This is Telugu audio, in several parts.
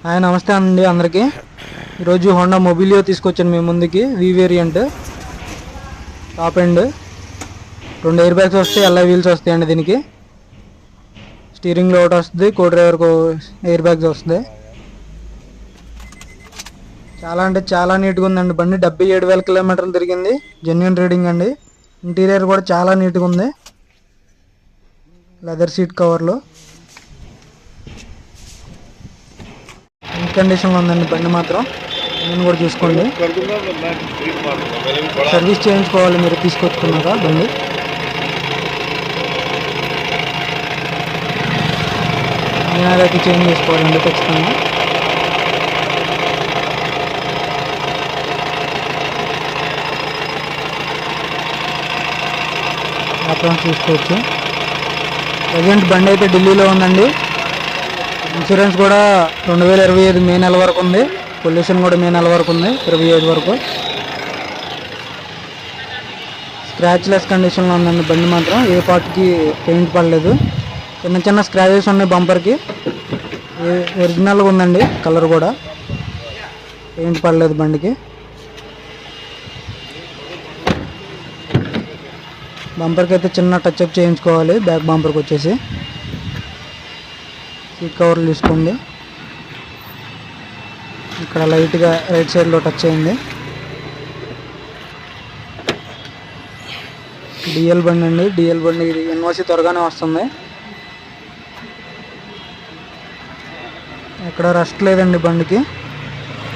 హాయ్ నమస్తే అండి అందరికీ. ఈరోజు హోండా మొబిలియో తీసుకొచ్చాను మీ ముందుకి. వి variant top end. 2 air bags వస్తాయి, ఎల్ఐ వీల్స్ వస్తాయండి. దీనికి స్టీరింగ్లో ఒకటి వస్తుంది, కో డ్రైవర్కు ఎయిర్ బ్యాగ్స్ వస్తుంది. చాలా అంటే చాలా నీట్గా ఉందండి బండి. 77,000 కిలోమీటర్లు తిరిగింది. జెన్యూన్ రీడింగ్ అండి. ఇంటీరియర్ కూడా చాలా నీట్గా ఉంది. లెదర్ సీట్ కవర్లు కండిషన్లో ఉందండి బండి మాత్రం. నేను కూడా చూసుకోండి. సర్వీస్ చేయించుకోవాలి మీరు తీసుకొచ్చుకున్నాక బండి. నేనైతే చేంజ్ చేసుకోవాలండి ఖచ్చితంగా. అప్రాన్స్ చూసుకోవచ్చు. ప్రజెంట్ బండి అయితే ఢిల్లీలో ఉందండి. ఇన్సూరెన్స్ కూడా 2025 మే నెల వరకు ఉంది. పొల్యూషన్ కూడా మే నెల వరకు ఉంది, 25 వరకు. స్క్రాచ్ లెస్ కండిషన్లో ఉందండి బండి మాత్రం. ఏ పార్ట్కి పెయింట్ పడలేదు. చిన్న చిన్న స్క్రాచెస్ ఉన్నాయి బంపర్కి. ఒరిజినల్గా ఉందండి కలర్ కూడా. పెయింట్ పడలేదు బండికి. బంపర్కి అయితే చిన్న టచ్అప్ చేయించుకోవాలి. బ్యాక్ బంపర్కి వచ్చేసి సీట్ కవర్లు తీసుకోండి. ఇక్కడ లైట్గా రైట్ సైడ్లో టచ్ అయింది. డిఎల్ బండి అండి. డిఎల్ బండి ఇది ఎన్ఓసి త్వరగానే వస్తుంది. ఎక్కడ రస్ట్ లేదండి బండికి,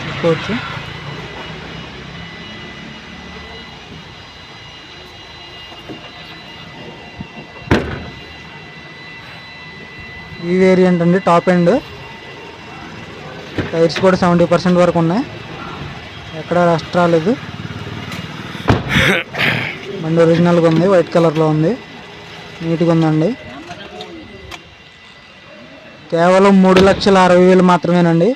చూసుకోవచ్చు. ఈ వేరియంట్ అండి టాప్ ఎండ్. టైర్స్ కూడా 70% వరకు ఉన్నాయి. ఎక్కడ రస్ట్ రాలేదు. బండి ఒరిజినల్గా ఉంది, వైట్ కలర్లో ఉంది, నీట్గా ఉందండి. కేవలం 3,60,000 మాత్రమేనండి.